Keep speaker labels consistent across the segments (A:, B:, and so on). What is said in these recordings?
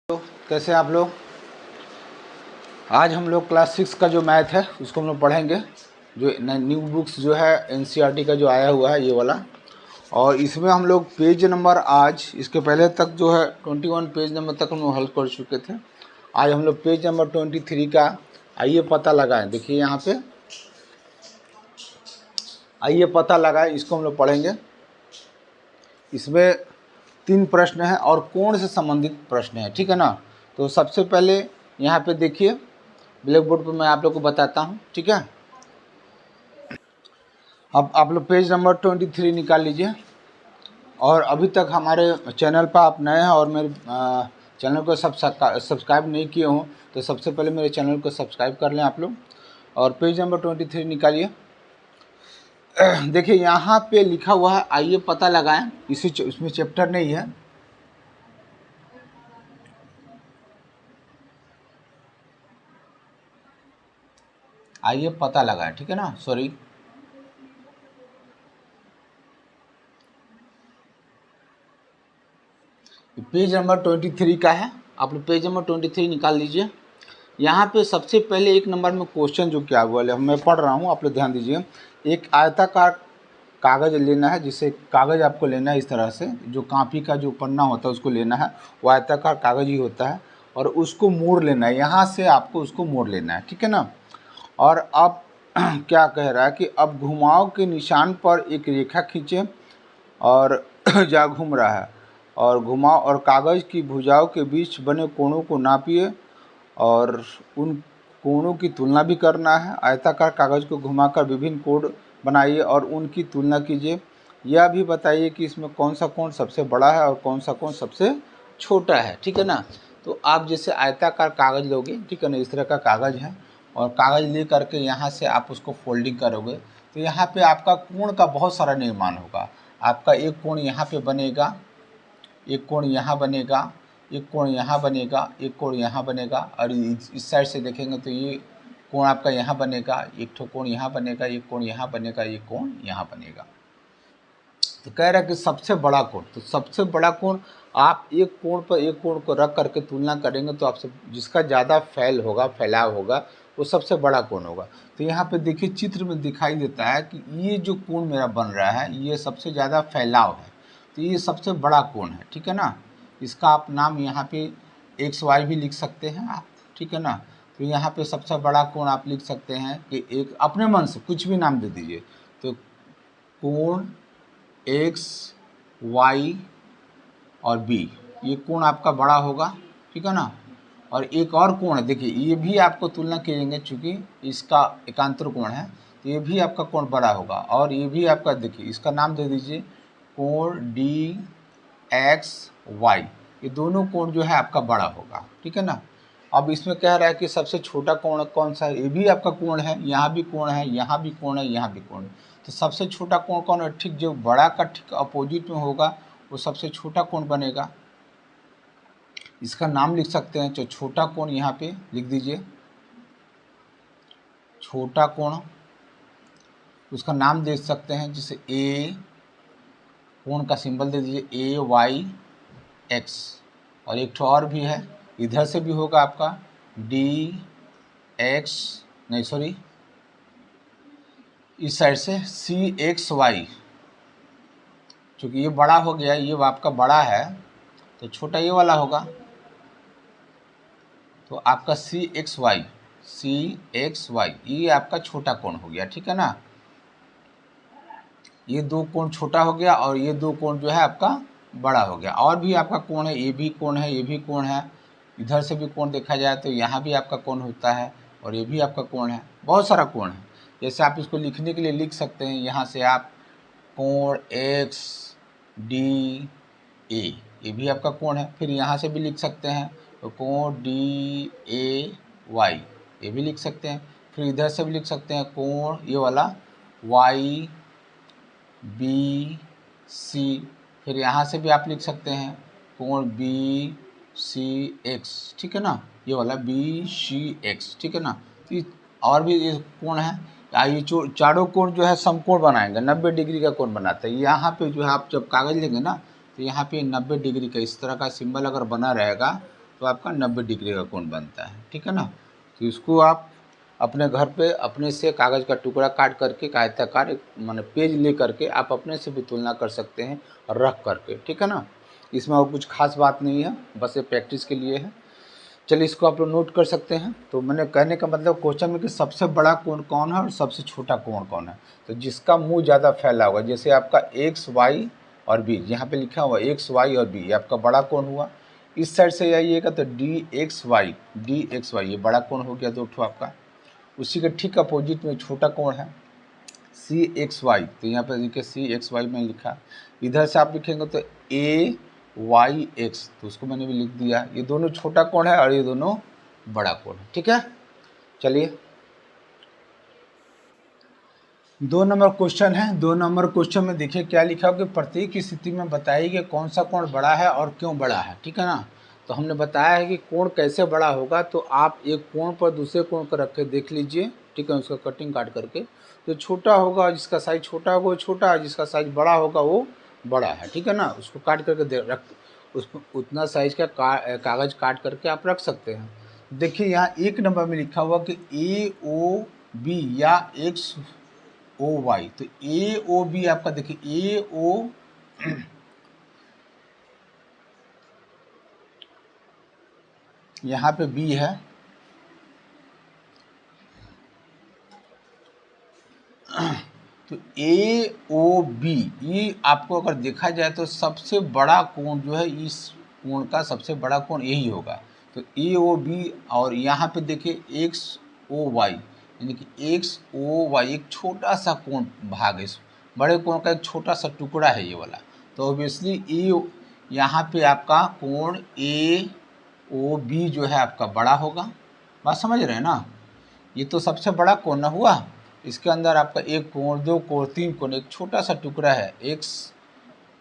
A: तो कैसे आप लोग। आज हम लोग क्लास 6 का जो मैथ है उसको हम लोग पढ़ेंगे। जो न्यू बुक्स जो है एनसीईआरटी का जो आया हुआ है ये वाला, और इसमें हम लोग पेज नंबर आज इसके पहले तक जो है 21 पेज नंबर तक हम लोग हल कर चुके थे। आज हम लोग पेज नंबर 23 का आइए पता लगाएं। देखिए यहाँ पे आइए पता लगाएं, इसको हम लोग पढ़ेंगे। इसमें 3 प्रश्न हैं और कोण से संबंधित प्रश्न हैं, ठीक है ना। तो सबसे पहले यहाँ पे देखिए ब्लैक बोर्ड पर मैं आप लोग को बताता हूँ, ठीक है। अब आप लोग पेज नंबर 23 निकाल लीजिए। और अभी तक हमारे चैनल पर आप नए हैं और मेरे चैनल को सब्सक्राइब नहीं किए हों तो सबसे पहले मेरे चैनल को सब्सक्राइब कर लें आप लोग। और पेज नंबर 23 निकालिए। देखिए यहाँ पे लिखा हुआ है आइए पता लगाएं। इसमें चैप्टर नहीं है। आइए पता लगाएं, ठीक है ना। सॉरी, पेज नंबर 23 का है। आप लोग पेज नंबर 23 निकाल लीजिए। यहाँ पे सबसे पहले 1 नंबर में क्वेश्चन जो क्या हुआ है मैं पढ़ रहा हूँ, आप लोग ध्यान दीजिए। एक आयताकार कागज़ लेना है, जिसे कागज़ आपको लेना है इस तरह से, जो कापी का जो पन्ना होता है उसको लेना है, वो आयताकार कागज़ ही होता है। और उसको मोड़ लेना है, यहाँ से आपको उसको मोड़ लेना है, ठीक है ना। और अब क्या कह रहा है कि अब घुमाव के निशान पर एक रेखा खींचें और जा घूम रहा है, और घुमाव और कागज़ की भुजाओं के बीच बने कोणों को नापिए और उन कोणों की तुलना भी करना है। आयताकार कागज़ को घुमाकर विभिन्न कोण बनाइए और उनकी तुलना कीजिए। यह भी बताइए कि इसमें कौन सा कोण सबसे बड़ा है और कौन सा कोण सबसे छोटा है, ठीक है ना। तो आप जैसे आयताकार कागज़ लोगे, ठीक है ना, इस तरह का कागज़ है, और कागज़ ले करके यहाँ से आप उसको फोल्डिंग करोगे तो यहाँ पे आपका कोण का बहुत सारा निर्माण होगा। आपका एक कोण यहाँ पे बनेगा, एक कोण यहाँ बनेगा, एक कोण यहाँ बनेगा, एक कोण यहाँ बनेगा, और इस साइड से देखेंगे तो ये कोण आपका यहाँ बनेगा, एक ठो कोण यहाँ बनेगा, एक कोण यहाँ बनेगा, एक कोण यहाँ बनेगा। तो कह रहा है कि सबसे बड़ा कोण, तो सबसे बड़ा कोण आप एक कोण पर एक कोण को रख करके तुलना करेंगे तो आपसे जिसका ज़्यादा फैलाव होगा वो सबसे बड़ा कोण होगा। तो यहाँ पे देखिए चित्र में दिखाई देता है कि ये जो कोण मेरा बन रहा है ये सबसे ज़्यादा फैलाव है, तो ये सबसे बड़ा कोण है, ठीक है ना। इसका आप नाम यहाँ पे XY भी लिख सकते हैं आप, ठीक है ना। तो यहाँ पे सबसे बड़ा कोण आप लिख सकते हैं कि एक अपने मन से कुछ भी नाम दे दीजिए। तो कोण XY और B, ये कोण आपका बड़ा होगा, ठीक है ना। और एक और कोण है, देखिए ये भी आपको तुलना करेंगे, चूँकि इसका एकांतर कोण है तो ये भी आपका कोण बड़ा होगा। और ये भी आपका, देखिए इसका नाम दे दीजिए कोण DXY, ये दोनों कोण जो है आपका बड़ा होगा, ठीक है ना। अब इसमें कह रहा है कि सबसे छोटा कोण कौन सा है, ये भी आपका कोण है, यहाँ भी कोण है, यहाँ भी कोण है, यहाँ भी कोण है। तो सबसे छोटा कोण कौन है, ठीक जो बड़ा का ठीक अपोजिट में होगा वो सबसे छोटा कोण बनेगा। इसका नाम लिख सकते हैं, जो छोटा कोण यहाँ पे लिख दीजिए, छोटा कोण, उसका नाम दे सकते हैं जैसे A, कोण का सिंबल दे दीजिए AYX। और एक ठो और भी है, इधर से भी होगा आपका DX, नहीं सॉरी, इस साइड से CXY। चूँकि ये बड़ा हो गया, ये आपका बड़ा है तो छोटा ये वाला होगा, तो आपका CXY ये आपका छोटा कोण हो गया, ठीक है ना। ये दो कोण छोटा हो गया और ये दो कोण जो है आपका बड़ा हो गया। और भी आपका कोण है, ये भी कोण है, ये भी कोण है, इधर से भी कोण देखा जाए तो यहाँ भी आपका कोण होता है और ये भी आपका कोण है, बहुत सारा कोण है। जैसे आप इसको लिखने के लिए लिख सकते हैं, यहाँ से आप कोण XDA, ये भी आपका कोण है। फिर यहाँ से भी लिख सकते हैं तो कोण DAY, ये भी लिख सकते हैं। फिर इधर से भी लिख सकते हैं कोण ये वाला YBC। फिर यहाँ से भी आप लिख सकते हैं कोण BCX, ठीक है ना, ये वाला BCX, ठीक है ना। तो और भी ये कोण है, ये चारों कोण जो है समकोण बनाएंगे, 90 डिग्री का कोण बनाते हैं। यहाँ पे जो है आप जब कागज़ लेंगे ना तो यहाँ पे 90 डिग्री का इस तरह का सिंबल अगर बना रहेगा तो आपका 90 डिग्री का कोण बनता है, ठीक है ना। तो इसको आप अपने घर पे अपने से कागज़ का टुकड़ा काट करके आयताकार माने पेज ले करके आप अपने से भी तुलना कर सकते हैं और रख करके, ठीक है ना। इसमें और कुछ खास बात नहीं है, बस ये प्रैक्टिस के लिए है। चलिए इसको आप लोग नोट कर सकते हैं। तो मैंने कहने का मतलब क्वेश्चन में कि सबसे बड़ा कोण कौन है और सबसे छोटा कोण कौन है। तो जिसका मुंह ज़्यादा फैला हुआ, जैसे आपका एक्स वाई और बी, यहाँ पे लिखा हुआ एक्स वाई और बी, ये आपका बड़ा कोण हुआ। इस साइड से आइएगा तो डी एक्स वाई ये बड़ा कोण हो गया, 2 ठो आपका। उसी के ठीक अपोजिट में छोटा कोण है सी एक्स वाई, तो यहाँ पे देखिए सी एक्स वाई में लिखा। इधर से आप लिखेंगे तो ए वाई एक्स, तो उसको मैंने भी लिख दिया। ये दोनों छोटा कोण है और ये दोनों बड़ा कोण है, ठीक है। चलिए 2 नंबर क्वेश्चन है। 2 नंबर क्वेश्चन में देखिए क्या लिखा हो कि प्रत्येक स्थिति में बताइए कि कौन सा कोण बड़ा है और क्यों बड़ा है, ठीक है ना। तो हमने बताया है कि कोण कैसे बड़ा होगा, तो आप एक कोण पर दूसरे कोण को रख के देख लीजिए, ठीक है, उसका कटिंग काट करके। तो छोटा होगा, जिसका साइज छोटा होगा वो छोटा है, जिसका साइज बड़ा होगा वो बड़ा है, ठीक है ना। उसको काट करके रख, उसको उतना साइज का कागज़ काट करके आप रख सकते हैं। देखिए यहाँ 1 नंबर में लिखा हुआ कि ए ओ बी या एक्स ओ वाई, तो ए ओ बी आपका देखिए ए ओ यहाँ पे बी है, तो ए ओ बी ये आपको अगर देखा जाए तो सबसे बड़ा कोण जो है, इस कोण का सबसे बड़ा कोण यही होगा। तो ए ओ बी और यहाँ पे देखिए एक्स ओ वाई, यानी कि एक्स ओ वाई एक छोटा सा कोण भाग है, इस बड़े कोण का एक छोटा सा टुकड़ा है ये वाला। तो ऑब्वियसली ए यहाँ पे आपका कोण ए ओ बी जो है आपका बड़ा होगा। बात समझ रहे हैं ना। ये तो सबसे बड़ा कोण ना हुआ। इसके अंदर आपका एक कोण, 2 कोण, 3 कोण, एक छोटा सा टुकड़ा है एक्स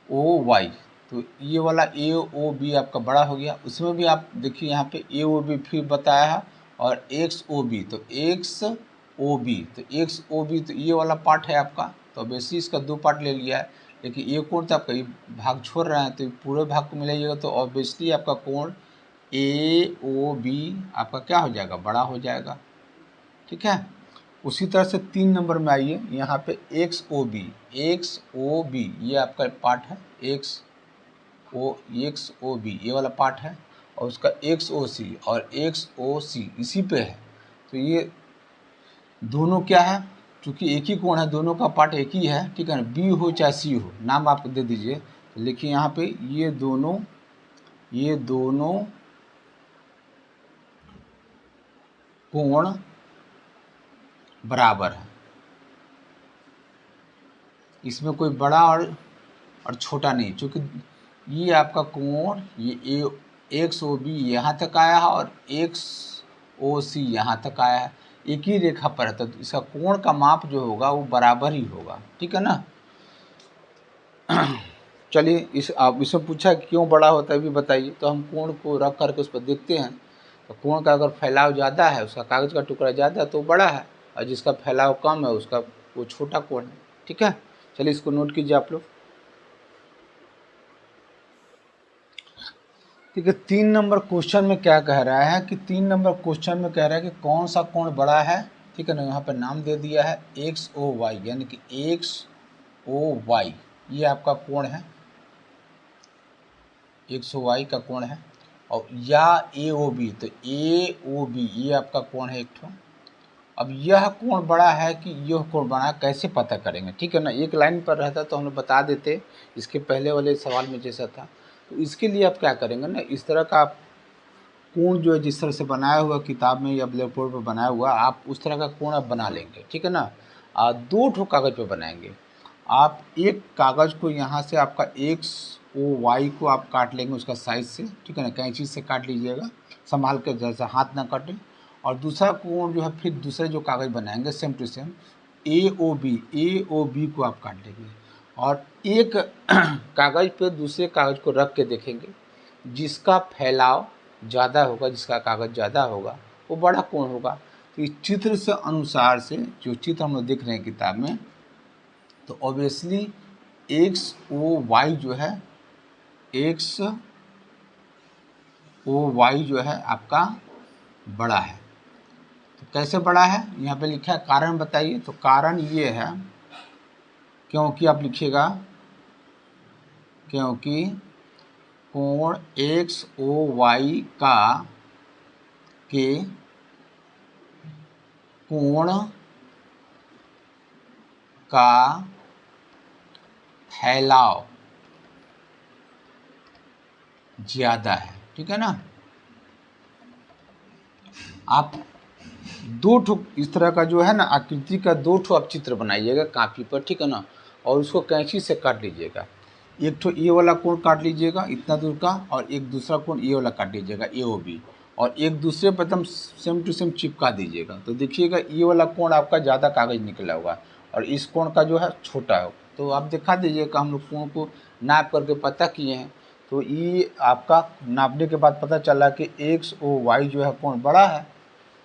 A: ओ वाई, तो ये वाला ए ओ बी आपका बड़ा हो गया। उसमें भी आप देखिए यहाँ पे ए ओ बी फिर बताया है, और एक्स ओ बी, तो एक्स ओ बी, तो एक्स ओ बी तो ये वाला पार्ट है आपका। तो वैसे इसका 2 पार्ट ले लिया है, लेकिन ये कोण तो आपका ये भाग छोड़ रहे हैं, तो पूरे भाग को मिलाइएगा तो ऑब्वियसली आपका कोण ए ओ बी आपका क्या हो जाएगा, बड़ा हो जाएगा, ठीक है। उसी तरह से 3 नंबर में आइए, यहाँ पे एक्स ओ बी ये आपका पार्ट है, एक्स ओ बी ये वाला पार्ट है, और उसका एक्स ओ सी और एक्स ओ सी इसी पे है। तो ये दोनों क्या है, चूँकि एक ही कोण है, दोनों का पार्ट एक ही है, ठीक है ना। बी हो चाहे सी हो, नाम आप दे दीजिए। तो लिखिए यहाँ पे ये दोनों कोण बराबर है, इसमें कोई बड़ा और छोटा नहीं, क्योंकि ये आपका कोण ये एक्स ओ बी यहाँ तक आया है और एक्स ओ सी यहाँ तक आया है, एक ही रेखा पर है, तो इसका कोण का माप जो होगा वो बराबर ही होगा, ठीक है ना। चलिए आप इसमें पूछा क्यों बड़ा होता है भी बताइए। तो हम कोण को रख करके उस पर देखते हैं, तो कोण का अगर फैलाव ज़्यादा है, उसका कागज़ का टुकड़ा ज़्यादा है तो बड़ा है, और जिसका फैलाव कम है उसका वो छोटा कोण है, ठीक है। चलिए इसको नोट कीजिए आप लोग। ठीक है, 3 नंबर क्वेश्चन में क्या कह रहा है कि 3 नंबर क्वेश्चन में कह रहा है कि कौन सा कोण बड़ा है, ठीक है ना। यहाँ पर नाम दे दिया है एक्स ओ वाई, यानी कि एक्स ओ वाई ये आपका कोण है, एक्स ओ वाई का कोण है। और या ए ओ बी, तो ए ओ बी ये आपका कोण है एक ठो। अब यह कोण बड़ा है कि यह कोण बड़ा है, कैसे पता करेंगे, ठीक है ना। एक लाइन पर रहता तो हम लोग बता देते, इसके पहले वाले सवाल में जैसा था। तो इसके लिए आप क्या करेंगे ना, इस तरह का आप कोण जो है जिस तरह से बनाया हुआ किताब में या ब्लैक बोर्ड पर बनाया हुआ, आप उस तरह का कोण आप बना लेंगे, ठीक है ना। 2 ठो कागज़ पे बनाएंगे आप। एक कागज़ को यहाँ से आपका एक्स ओ वाई को आप काट लेंगे उसका साइज से, ठीक है ना, कैंची से काट लीजिएगा संभाल कर, जैसा हाथ ना कटे। और दूसरा कोण जो है फिर दूसरे जो कागज़ बनाएंगे same to same A O B को आप काट लेंगे, और एक कागज़ पे दूसरे कागज़ को रख के देखेंगे, जिसका फैलाव ज़्यादा होगा, जिसका कागज़ ज़्यादा होगा वो बड़ा कोण होगा। तो इस चित्र से अनुसार से जो चित्र हम लोग देख रहे हैं किताब में, तो ऑब्वियसली एक्स ओ वाई जो है, एक्स ओ वाई जो है आपका बड़ा है। तो कैसे बड़ा है, यहाँ पे लिखा है कारण बताइए। तो कारण ये है क्योंकि आप लिखिएगा क्योंकि कोण एक्स ओ वाई का के कोण का फैलाव ज़्यादा है, ठीक है ना। आप दो ठो इस तरह का जो है ना आकृति का दो ठो आप चित्र बनाइएगा कापी पर, ठीक है ना, और उसको कैंची से काट लीजिएगा। एक ठो ये वाला कोण काट लीजिएगा इतना दूर का, और एक दूसरा कोण ये वाला काट लीजिएगा ए ओ बी, और एक दूसरे पर एकदम सेम टू सेम चिपका दीजिएगा। तो देखिएगा ये वाला कोण आपका ज़्यादा कागज निकला होगा और इस कोण का जो है छोटा है। तो आप दिखा दीजिएगा, हम लोग कोण को नाप करके पता किए हैं। तो ये आपका नापने के बाद पता चला कि एक्स ओ वाई जो है कोण बड़ा है,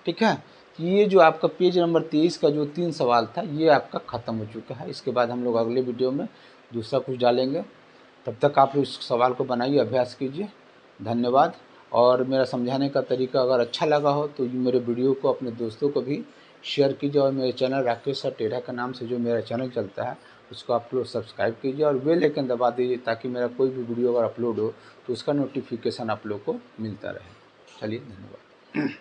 A: ठीक है। ये जो आपका पेज नंबर 23 का जो 3 सवाल था ये आपका ख़त्म हो चुका है। इसके बाद हम लोग अगले वीडियो में दूसरा कुछ डालेंगे। तब तक आप लोग इस सवाल को बनाइए, अभ्यास कीजिए। धन्यवाद। और मेरा समझाने का तरीका अगर अच्छा लगा हो तो मेरे वीडियो को अपने दोस्तों को भी शेयर कीजिए, और मेरे चैनल राकेश सर टेढ़ा के नाम से जो मेरा चैनल चलता है उसको आप लोग सब्सक्राइब कीजिए और बेल आइकन दबा दीजिए, ताकि मेरा कोई भी वीडियो अगर अपलोड हो तो उसका नोटिफिकेशन आप लोग को मिलता रहे। चलिए, धन्यवाद।